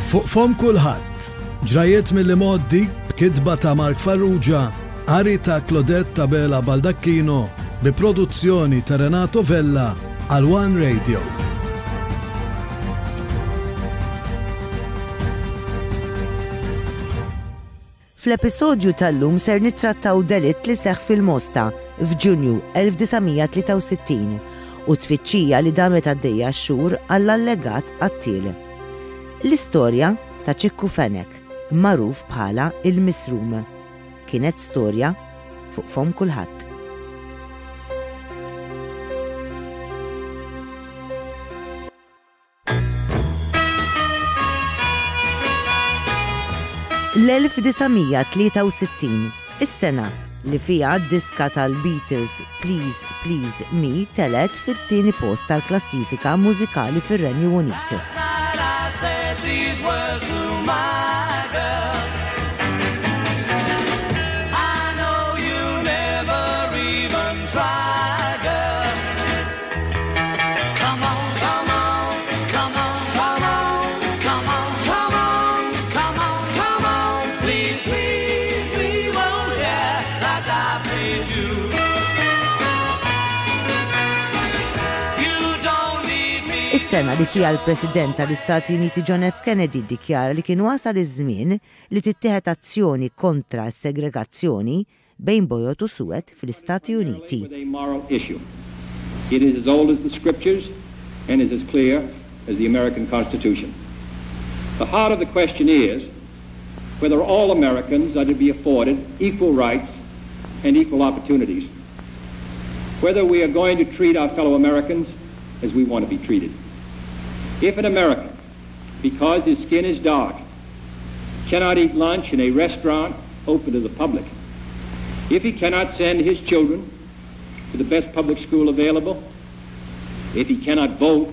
Fuq fom kulħadd, ġrajiet mill-modi b'kitba ta' Mark Farrugia, ari ta' Claudette Tabela Baldacchino, bi produzzjoni ta' Renato Vella għal One Radio. Fl-episodju tal-lum ser nittrattaw delitt li seħħ fil-Mosta f'Ġunju 1963 u tfittxija li damet għaddejja xhur għall-allegat qattil. L-istorja ta' Ċikku Fenek, magħruf bħala il-Misrum, kienet storja fuq fom kulħadd. L-1963, is-sena li fiha d-diska tal-Beatles Please Please Me telet fit-tieni post tal-klassifika mużikali fir-Renju Unit. Is-sena li fiha l-President tal-Istati Uniti John F. Kennedy ddikjara li kien wasal iż-żmien li tittieħed azzjoni kontra s-segregazzjoni bejn bojot u suwed fl-Istati Uniti. It is as old as the scriptures and is as clear as the American Constitution. The heart of the question is whether all Americans are to be afforded equal rights and equal opportunities. Whether we are going to treat our fellow Americans as we want to be treated. If an American, because his skin is dark, cannot eat lunch in a restaurant open to the public, if he cannot send his children to the best public school available, if he cannot vote...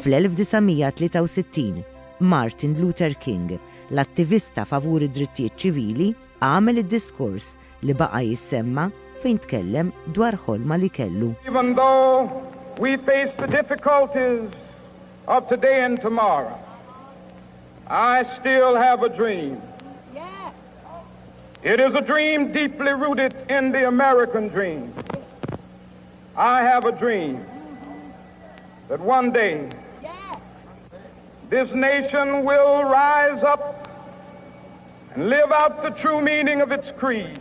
Fl-1963, Martin Luther King, l-attivista favur id-drittijiet ċivili, għamel id-diskors li baqa' jissemma fejn tkellem dwar ħolma li kellu. Even though we face the difficulties of today and tomorrow, I still have a dream. It is a dream deeply rooted in the American dream. I have a dream that one day this nation will rise up and live out the true meaning of its creed.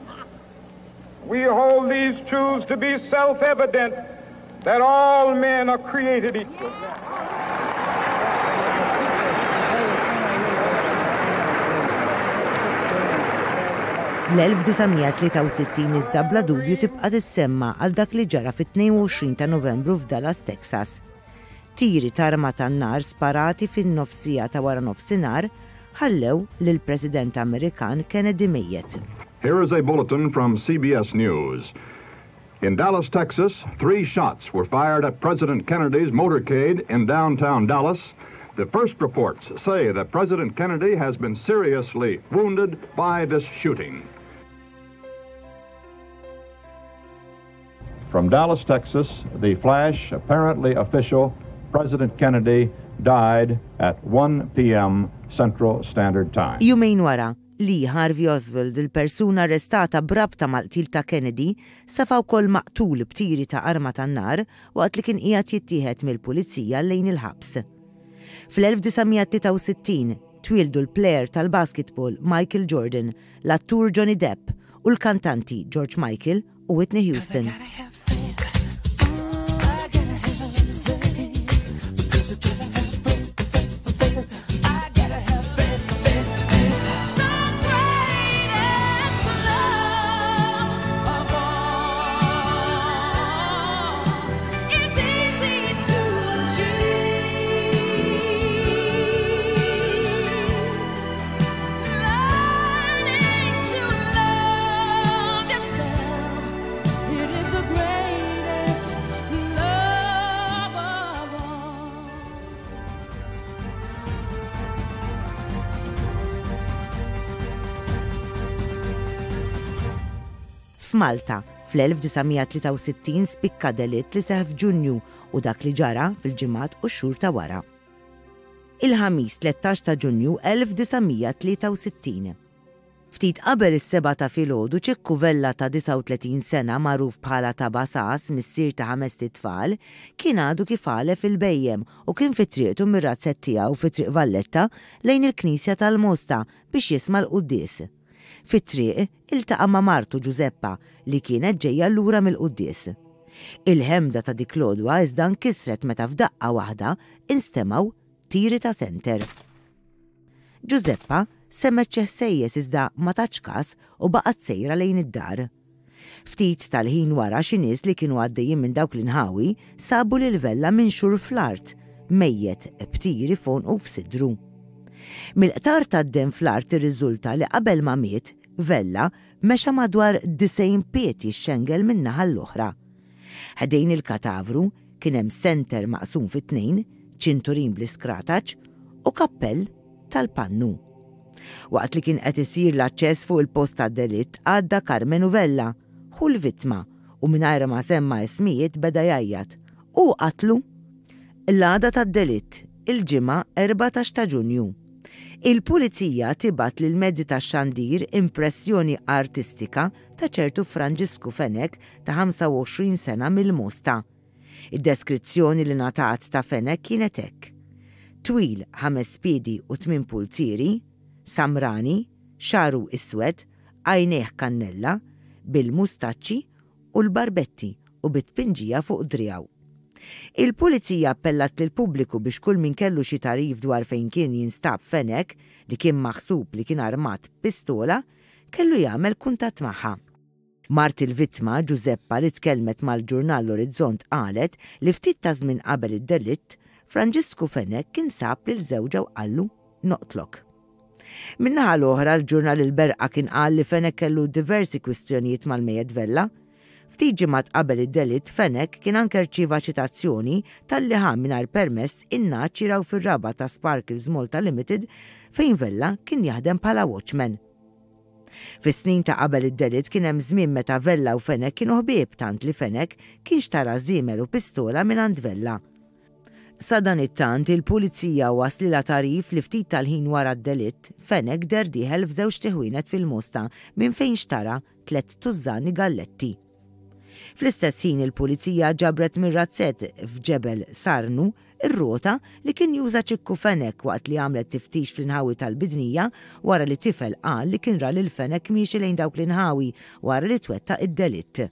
We hold these truths to be self-evident that all men are created equal. L-1963 iżda bla dubju tibqa' tissemma għal dak li ġara fit-22 ta' Novembru f'Dallas, Texas. Tiri ta' arma tan-nar sparati fin-nofsija ta' wara nofsinhar ħallew lill-President Amerikan Kennedy mejjed. Here is a bulletin from CBS News. In Dallas, Texas, 3 shots were fired at President Kennedy's motorcade in downtown Dallas. The first reports say that President Kennedy has been seriously wounded by this shooting. From Dallas, Texas, the flash, apparently official, President Kennedy died at 1 p.m. Central Standard Time. Jumejn wara li Harvey Oswald, il-persuna arrestata brabta mal-qtil ta' Kennedy, safa wkoll maqtul b'tiri ta' arma tan-nar waqt li kien qiegħed jittieħed mill-pulizija lejn il-ħabs. Fl-1963 twildu l-plejer tal-basketball Michael Jordan, l-attur Johnny Depp u l-kantanti George Michael u Whitney Houston. F'Malta, fl-1963 spikka delitt li seħ f'Ġunju u dak li ġara fil-ġimgħat u x-xhur ta' wara. il-ħamis 13 ta' Ġunju 1963. Ftit qabel is-7 ta' filgħodu ċikku Vella ta' 39 sena magħruf bħala ta' Basas missier ta' 5 tfal kien għadu kif għale fil-bejjem u kien fi triqtu mir-razzett tiegħu fi triq Valletta lejn il-Knisja tal-Mosta biex jisma' l-quddies. Fit-triq iltaqa' ma' martu Giuseppa li kienet ġejja lura mill-quddies. Il-ħemda ta' dik l-għodwa iżda nkisret meta f'daqqa waħda instemaw tiri ta' senter. Giuseppa semmet ċeħsejjes iżda ma taċ każ u baqgħet sejra lejn id-dar. Ftit tal-ħin wara xi nies li kienu għaddejjin minn dawk l-inħawi sabu lil Vella minxur fl-art, mejjed btiri fonqu f'sidru. Mill-qtar tad-dem fl-art irriżulta li qabel ma miet, Vella mexa madwar 90 pieti x'xengel min-naħa l-oħra. Ħdejn il-katavru kien hemm senter maqsum fit-tnejn, ċinturin bl-iskrataġġ u kappell tal-pannu. Waqt li kien qed isir l-aċċess fuq il-post tad-delitt għadda Carmen Vella, hu l-vittma, u mingħajr ma semma ismijiet beda jgħajjad u qatlu. L-għada tad-delitt il-ġimgħa 14 ta' Ġunju. Il-pulizija tibat lil mezzi tax-xandir impressjoni artistika ta' ċertu Franġisku Fenek ta' 25 sena mill-Mosta. Id-deskrizzjoni li ngħatat ta' Fenek kienet hekk: twil 5 piedi u 8 pulzieri, samrani, xaru iswed, għajnejh kannella, bil-mustaċċi u l-barbetti u bit-pinġija fuq drijaw. Il-pulizija appellat lil pubbliku biex kull min kellu xi tarif dwar fejn kien jinstab Fenek li kien maħsub li kien armat pistola kellu jagħmel kuntatt magħha. Mart il-vittma Giuseppa li tkellmet mal-ġurnal L-Orizzont qalet li ftit ta' żmien qabel id-delitt Franġisku Fenek kien sab lil żewġa u qallu noqtlok. Min-naħa l-oħra l-ġurnal Il-Berqa kien qal li Fenek kellu diversi kwistjonijiet mal-mejjed Vella. Ftit ġimgħat qabel id-delitt Fenek kien anke rċieva ċitazzjoni tal-li ħa mingħajr permess in-ngħat jiraw fir-raba ta' Sparkles Malta Limited fejn Vella kien jaħdem bħala watchman. Fis-snin ta' qabel id-delitt kien hemm żmien meta Vella u Fenek kienu ħbieb tant li Fenek kien xtara żiemel u pistola mingħand Vella. Sa dan it-tant il-pulizija waslilha tarif li ftit tal-ħin wara d-delitt Fenek der dieħel f'żewġ teħwienet fil-Mosta minn fejn xtara 3 tużżani galletti. Fl-istess ħin il-pulizija ġabret mir-razzett f'Ġebel Sarnu ir-rota li kien juża ċikku Fenek waqt li għamlet tiftix fl-inħawi tal-bidnija wara li tifel qal li kien ra lil Fenek miexi lejn dawk l-inħawi wara li twettaq id-delitt.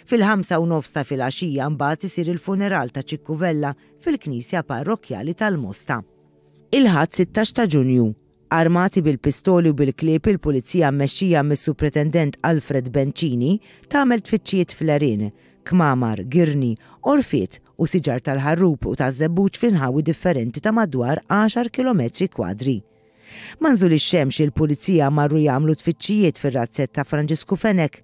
Fil-5:30 ta' filgħaxija mbagħad isir il-funeral ta' ċikku Vella fil-Knisja Parrokjali tal-Mosta. Il-ħadd 16 ta' Ġunju. Armati bil-pistoli u bil-klieb il-pulizija mmexxija mis-Supretendent Alfred Bencini tagħmel tfittxijiet fl-Erin, Kmamar, Girni, Orfiet u siġar tal-ħarrub u taż-żebbuġ f'inħawi differenti ta' madwar 10 kilometri kwadri. Manżul ix-xemx il-pulizija marru jagħmlu tfittxijiet fir-razzett ta' Franġisku Fenek.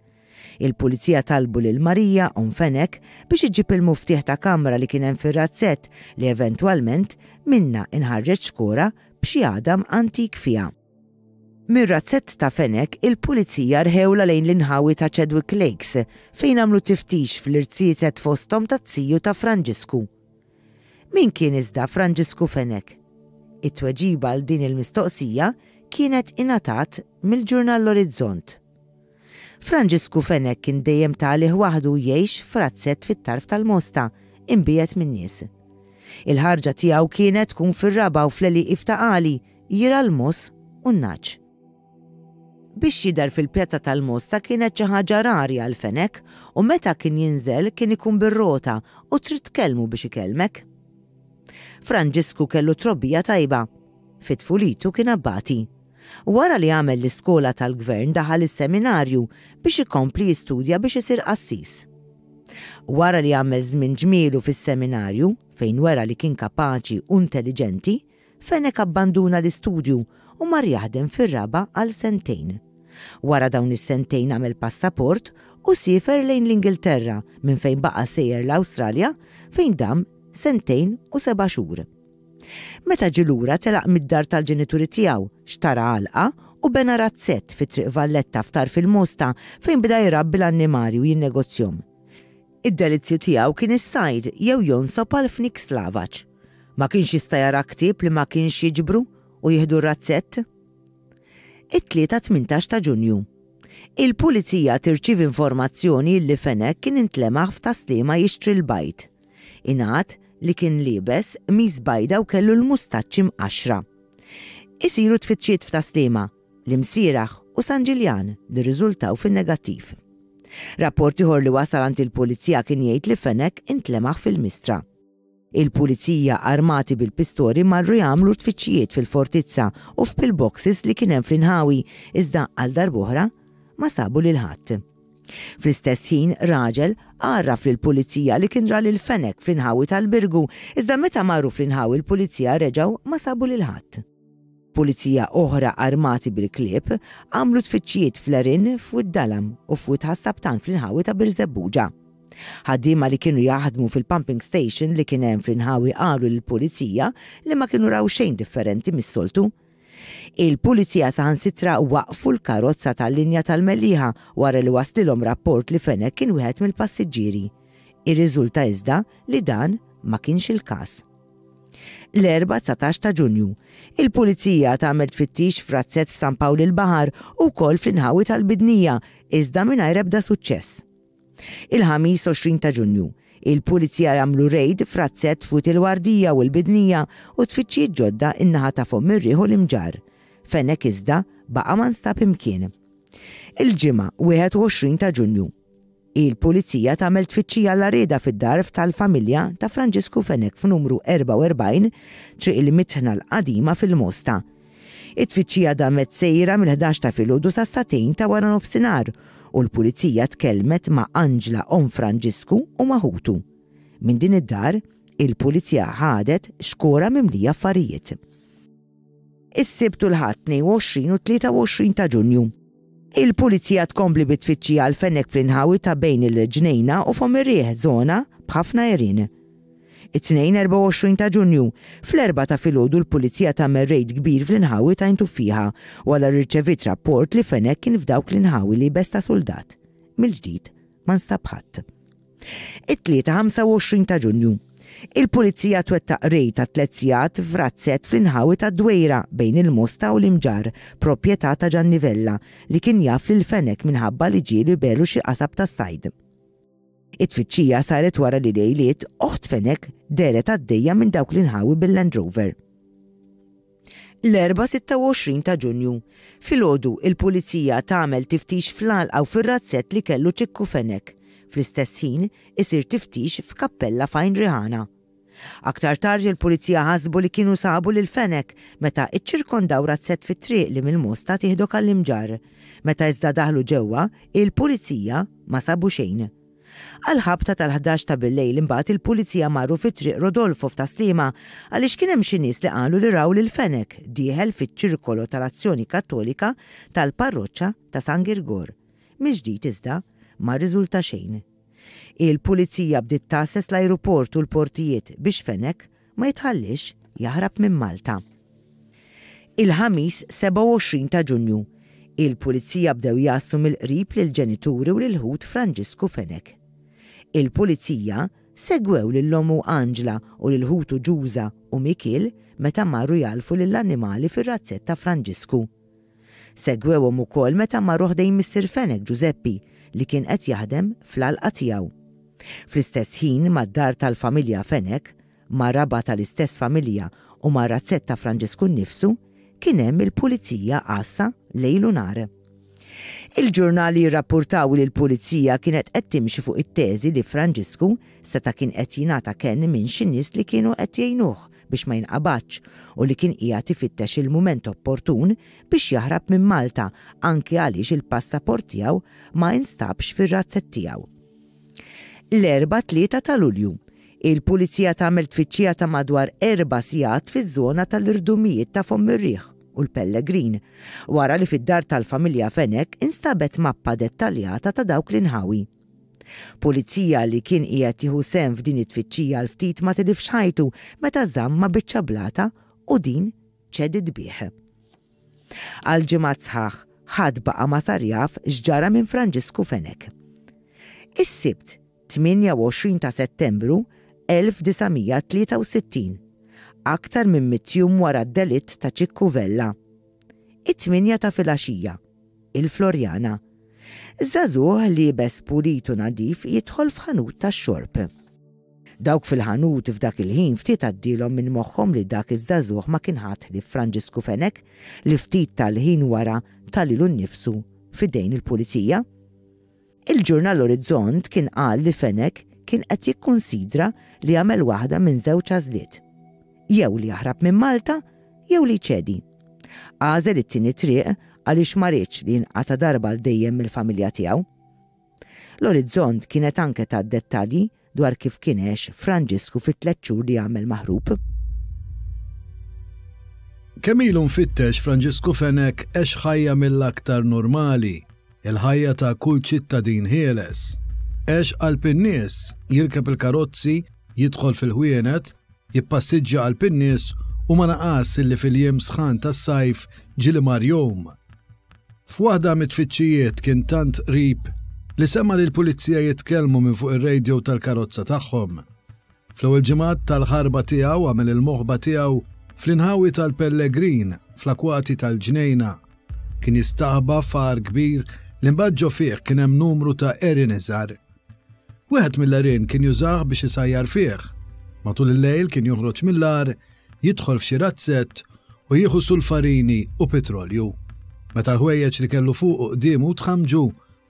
Il-pulizija talbu lil Marija Fenek biex iġġib il-muftieħ ta' kamra li kien hemm fir-razzett li eventwalment minna inħarġet xkora b'xi għadam antik fiha. Mir-razzett ta' Fenek il-pulizija rħewla lejn l-inħawi ta' Chadwick Lakes fejn għamlu tiftix fl-irtieset fosthom ta' tziju ta' Franġisku. Min kien iżda Franġisku Fenek? It-tweġiba għal din il-mistoqsija kienet ingħatat mill-ġurnal L-Orizzont. Franġisku Fenek kien dejjem talih waħdu jgħix f'razzett fit-tarf tal-Mosta, imbiet min-nies. Il-ħarġa tiegħu kienet tkun fir-raba u fl-eliqif ta' qali jira l-mos u n-naċ. Biex jidher fil-pjazza tal-Mosta kienet xi ħaġa rari għal Fenek u meta kien jinżel kien ikun bir-rota u trid tkellmu biex ikellmek. Franġisku kellu trobbija tajba. Fit-tfulitu kien abbati. Wara li għamel l-iskola tal-gvern daħal is-seminarju biex ikompli jistudja biex isir qassis. Wara li għamel żmien ġmielu fis-seminarju fejn wera li kien kapaċi u intelligenti, Fenek abbanduna l-istudju u mar jaħdem fir-raba għal sentejn. Wara dawn is-sentejn għamel passaport u siefer lejn l-Ingilterra minn fejn baqa' sejjer l-Awstralja fejn dam 2 u 7 xhur. Meta ġilura telaq mid-dar tal-ġenituri tiegħu, xtara għalqa u bena razzett fi triq Valletta f'tarf il-Mosta fejn bida jrabbi l-annimali u jinnegozjom. Id-delizzju tiegħu kien is-sajd jew jonsob għal fnik slavaġ. Ma kienx jista' jara ktieb li ma kienx jiġbru u jieħdu r-razzett? It-3-18 ta' Ġunju. Il-pulizija tirċiev informazzjoni li Fenech kien intlemaħ f'Taslima jixtri l-bajt. Ingħad li kien liebes miż bajda u kellu l-mustaċċi mqaxra. Isiru tfittxiet f'Taslima, l-Imsieraħ u San Ġiljan li rriżultaw fin-negattiv. Rapport ieħor li wasal għand il-pulizija kien jgħid li Fenech intlemaħ fil-Mistra. Il-pulizija armati bil-pistori marru jagħmlu tfittxijiet fil-fortizza u f'pillboxes li kien hemm fl-inħawi iżda għal darb'oħra ma sabu lil ħadd. Fl-istess ħin raġel għarraf lill-pulizija li kien ra lil Fenech fl-inħawi tal-Birgu iżda meta marru fl-inħawi l-pulizija reġgħu ma sabu lil ħadd. Pulizija oħra armati bil-klieb għamlu tfittxijiet fl-Erin f'Wid-Dalam u f'Wid-Ħassabtan fl-inħawi ta' Birżebbuġa. Ħaddiema li kienu jaħdmu fil-pumping station li kien hemm fl-inħawi qalu lill-pulizija li ma kienu raw xejn differenti mis-soltu. Il-pulizija saħansitra waqfu l-karozza tal-linja tal-Mellieħa wara li waslilhom rapport li Fenech kien wieħed mill-passiġġieri. Ir-riżulta iżda li dan ma kienx il-każ. L-4-19 ta' Ġunju, il-pulizija tagħmel tfittix f'razzett f'San Pawl il-Baħar u wkoll fl-inħawi tal-Bidnija iżda mingħajr ebda suċċess. Il-ħamis 20 ta' Ġunju, il-pulizija jagħmlu rejd f'razzett fuq il-Wardija u l-Bidnija u tfittxijiet ġodda in-naħa ta' Fomm-ir-Rieħ u l-Imġar. Fenech iżda baqa' ma nstab imkien. Il-ġimgħa 21 ta' Ġunju, il-pulizija tagħmel tfittxija l-areda fid-dar tal-familja ta' Franġisku Fenech f'numru 44 triq il-Mitħna l-qadima fil-Mosta. It-tfittxija damet sejra mill-11 ta' filgħodu sa' satejn ta' wara nofsinhar u l-pulizija tkellmet ma' Anġla Om Franġisku u Maħutu. Min din id-dar, il-pulizija ħadet xkora mimlija affarijiet. Is-Sibtu l-Ħadd 22 u 23 ta' Ġunju. Il-pulizija tkompli bit-tfittxija għal Fenech fl-inħawi ta' bejn il-Ġnejna u Fomm-ir-Rieħ żona b'ħafna erin. It-2-24 ta' Ġunju, fl-4 ta' filgħodu l-pulizija tagħmel rejd kbir fl-inħawi ta' Intuffiħa wara rċevit rapport li Fenech kien f'dawk l-inħawi li besta soldat. Mill-ġdid ma nstab ħadd. It-3-25 ta' Ġunju, il-pulizija twettaq rejd ta' 3 sigħat f'razzett fl-inħawi ta' Dwejra bejn il-Mosta u l-Imġar, proprjetà ta' Ġannivella li kien jaf lil Fenech minħabba li ġieli beru xi qasab tas-sajd. It-tfittxija saret wara li lejliet oħt Fenech deret għaddejja minn dawk l-inħawi bil-Land Rover. L-4-26 ta' Ġunju, filgħodu il-pulizija tagħmel tiftix fl-għalqa u fir-razzett li kellu ċikku Fenech. Fl-istess ħin isir tiftix f'kappella f'Għajn Riħana. Aktar tard il-pulizija ħasbu li kienu sabu lil Fenech meta iċċirkondaw razzett fit-triq li mill-Mosta tieħdu għall-Imġar. Meta iżda daħlu ġewwa, il-pulizija ma sabu xejn. Għal-ħabta tal-11 ta' bil-lejl imbagħad il-pulizija marru fit-triq Rodolfo f'Taslima għaliex kien hemm xi nies li qalu li raw lil Fenech dieħel fiċ-ċirkolo tal-Azzjoni Kattolika tal-parroċċa ta' San Girgor. Mill-ġdid iżda ma rriżulta xejn. Il-pulizija bdiet tassess l-ajruport u l-portijiet biex Fenech ma jitħallix jaħrab minn Malta. Il-ħamis 27 ta' Ġunju, il-pulizija bdew jassu mill-qrib lill-ġenituri u lil-ħut Franġisku Fenech. Il-pulizija segwew lill-omu Anġla u lil-ħutu Ġuża u Mikil meta marru jalfu lill-annimali fir-razzett ta' Franġisku. Segwewhom ukoll meta marru ħdejn Mr. Fenech Giuseppi li kien qed jaħdem fl-għalqa tiegħu. Fl-istess ħin mad-dar tal-familja Fenech, ma' raba tal-istess familja u ma' razzett ta' Franġisku nnifsu, kien hemm il-pulizija qassa lejl u nar. Il-ġurnali rrappurtaw li l-pulizija kienet qed timxi fuq it-teżi li Franġisku seta' kien qed jingħata kenn minn xi nies li kienu qed jgħinuh biex ma jinqabadx u li kien qiegħed ifittex il-mument opportun biex jaħrab minn Malta anke għaliex il-passaport tiegħu ma instabx fir-razzett tiegħu. L-4-3 ta' Lulju, il-pulizija tagħmel tfittxija ta' madwar 4 sigħat fiż-żona tal-irdumijiet ta' Fomm-ir-Rieħ u l-Pellegrin, wara li fid-dar tal-familja Fenech instabet mappa dettaljata ta' dawk l-inħawi. Pulizija li kien qiegħed jieħu sehem f'din it-tfittxija l ftit ma tilifx ħajtu meta żamm ma' biċċa blata u din ċedit bih. Għal ġimgħat sħaħ ħadd baqa' ma sar jaf x'ġara minn Franġisku Fenech. Is-Sibt 28 ta' Settembru 1963, aktar minn 100 jum wara d-delitt ta' Ċikku Vella. It-8 ta' filgħaxija, il-Florjana. Żagħżugħ li jibes pulitu nadif jidħol f'ħanut tax-xorb. Dawk fil-ħanut f'dak il-ħin ftit għaddilhom minn moħħhom li dak iż-żagħżugħ ma kien ħadd li Franġisku Fenech li ftit tal-ħin wara talilu nnifsu f'idejn il-pulizija. Il-ġurnal Orizzont kien qal li Fenech kien qed jikkunsidra li jagħmel waħda minn żewġ għażliet. Jew li jaħrab minn Malta, jew li jċedi. Għażel it-tieni triq għaliex ma rridx li jinqata' darba l dejjem mill-familja tiegħu. L-Orizzont kienet anke ta' dettalji dwar kif kien għex Franġisku fit-3 xhur li jagħmel maħrub. Kemm ilu mfittex Franġisku Fenech għex ħajja mill-aktar normali, il-ħajja ta' kull ċittadin ħieles. Għex qalb in-nies jirkeb il-karozzi, jidħol fil-ħwienet, jippassiġġja qalb in-nies u ma naqas illi fil-jiem sħan tas-sajf ġili mar-jum. F'waħda mit-tfittxijiet kien tant qrib li sema li l-pulizija jitkellmu minn fuq ir-radio tal-karozza tagħhom. Fl-ewwel ġimgħat tal-ħarba tiegħu għamel il-moħba tiegħu fl-inħawi tal-Pellegrin fl-akwati tal-Ġnejna. Kien jistaħba far kbir li mbaġġo fih kien hemm numru ta' erin iżgħar. Wieħed mill-erin kien jużah biex isajjar fih. Matul il-lejl kien joħroġ mill-ar, jidħol f'xi razzett u jieħu sulfarini u petrolju. Meta l-ħwejjeġ li kellu fuq qdiemu tħammġu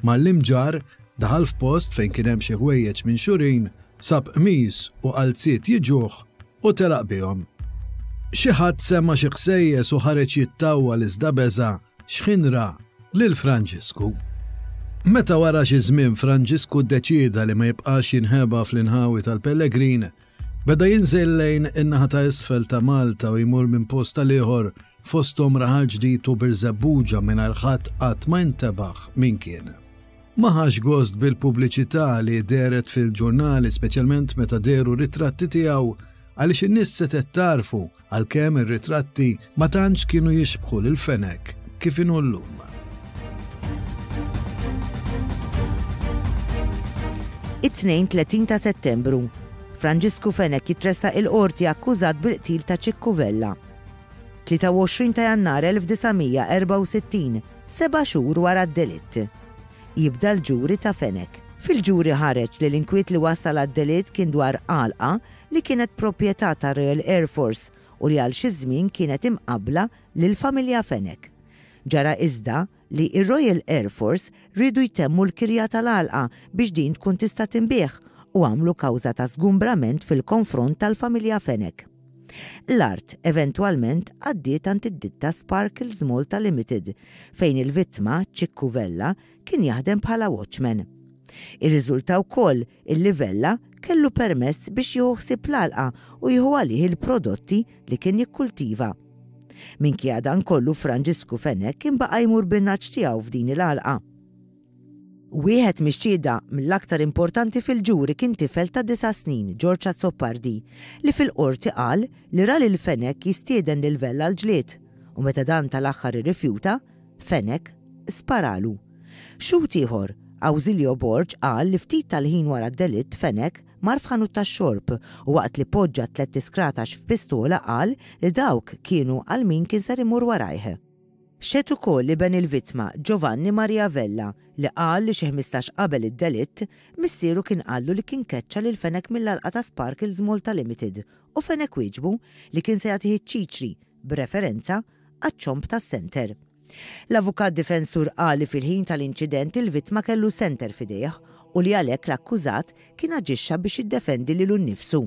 mal-imġar daħal f'post fejn kien hemm xi ħwejjeġ minn xurin, sab qmis u qalziet jiġuh u telaq bihom. Xi ħadd semma xi ħsejjes u ħareġ jittawwa iżda beża x'ħinra lil Franġisku. Meta wara xi żmien Franġisku ddeċieda li ma jibqax jinħeba fl-inħawi tal-Pellegrin, beda jinżel lejn in-naħa ta' isfel ta' Malta u jmur minn post tal ieħor fosthom raħal ġdid u biżebbuġa mingħajr ħadd qatt ma jintebaħ min kien. Ma ħax gost bil-pubbliċità li deret fil-ġurnali speċjalment meta deru ritratti tiegħu għaliex in-nies setet tarfu għalkemm ir-ritratti ma tantx kienu jixbħu lil Fenech kif inhu llum. It-32 ta' Settembru, Franġisku Fenech jitressaq il-qorti akkużat bil-qtil ta' Ċikku Vella. 23 ta' Jannar 1964, 7 xhur wara d-delitt. Jibda l-ġuri ta' Fenech. Fil-ġuri ħareġ li l-inkwiet li wassal għad-delitt kien dwar għalqa li kienet proprjetà ta' Royal Air Force u li għal xi żmien kienet imqabbla lill-familja Fenech. Ġara iżda li ir-Royal Air Force rridu jtemmu l-kirja tal-għalqa biex din tkun tista' tinbieħ u għamlu kawża ta' żgumbrament fil-konfront tal-familja Fenech. L-art eventwalment għaddiet għand id-ditta Sparkles Malta Limited fejn il-vittma Ċikku Vella kien jaħdem bħala watchman. Ir-riżulta wkoll illi Vella kellu permess biex jieħu l-għalqa u jieħu għalih il-prodotti li kien jikkultiva. Minkejja dan kollu Franġisku Fenech kien baqa' jmur bin-naċċ tiegħu f'din il-għalqa. Wieħed mix-xhieda mill-aktar importanti fil-ġuri kien tifel ta' 9 snin, George Azzopardi, li fil-qorti qal li ra lil Fenech jistieden lil Vella l-ġlied u meta dan tal-aħħar irrifjuta, Fenech sparalu. Xut ieħor, Awsilio Borg qal li ftit tal-ħin wara d-delitt Fenech mar f'ħanut tax-xorb u waqt li poġġa 3 iskratax f'pistola qal li dawk kienu għal min kien ser imur warajh. Xed ukoll li ben il-vittma Giovanni Maria Vella li qal li xi 15 qabel id-delitt missieru kien qallu li kien keċċa lil Fenech mill-għalqa ta' Sparkles Malta Limited u Fenech wieġbu li kien se jagħtih iċ-ċiċri b'referenza għaċ-ċomp tas-senter. L-avukat difensur qal li fil-ħin tal-inċident il-vittma kellu senter f'idejh u li għalhekk l-akkużat kien aġixxa biex jiddefendi lilu nnifsu.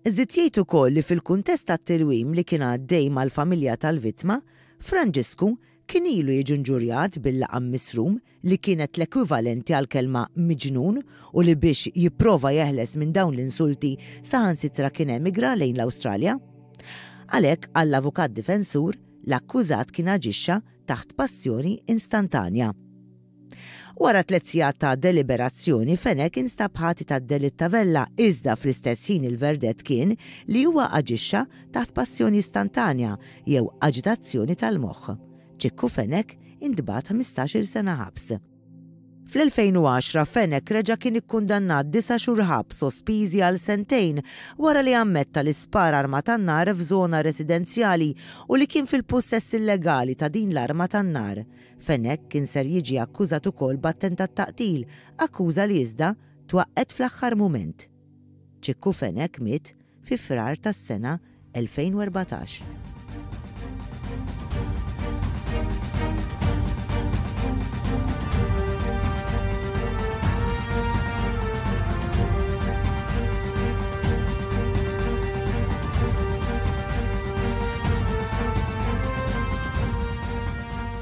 Iżid jgħid ukoll li fil-kuntest tat-tilwim li kien għaddej mal-familja tal-vittma, Franġisku kien ilu jiġi inġurjat bil-laqam misrum li kienet l-ekwivalenti għal-kelma miġnun u li biex jipprova jeħles minn dawn l-insulti saħansitra kien emigra lejn l-Awstralja. Għalhekk għall-avukat difensur l-akkużat kien aġixxa taħt passjoni instantanja. Wara 3 sigħat ta' deliberazzjoni Fenech instab ħati tad-delitt ta' Vella iżda fl-istess ħin il-verdett kien li huwa aġixxa taħt passjoni istantanja jew aġitazzjoni tal-moħħ. Ċikku Fenech intbagħat 15-il sena ħabs. Fl-2010 Fenech reġa' kien ikkundannat 9 xhur ħabs sospiżi għal 2 snin wara li ammetta li spara arma tan-nar f'żona residenzjali u li kien fil-possess illegali ta' din l-arma tan-nar. Fenech kien ser jiġi akkużat ukoll b'attentat taqtil, akkuża li iżda twaqqet fl-aħħar mument. Ċikku Fenech miet fi frar tas-sena 2014.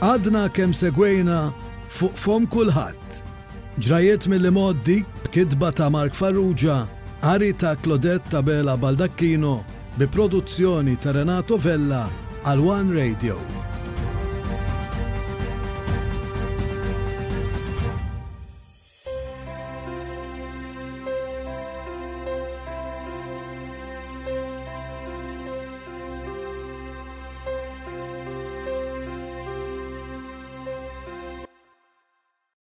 Għadna kemm segwejna fuq fom kulħadd. Ġrajiet mill-modi b'kitba ta' Mark Farrugia, Ari ta' Claudette Tabela Baldacchino, bi produzzjoni ta' Renato Vella għal One Radio.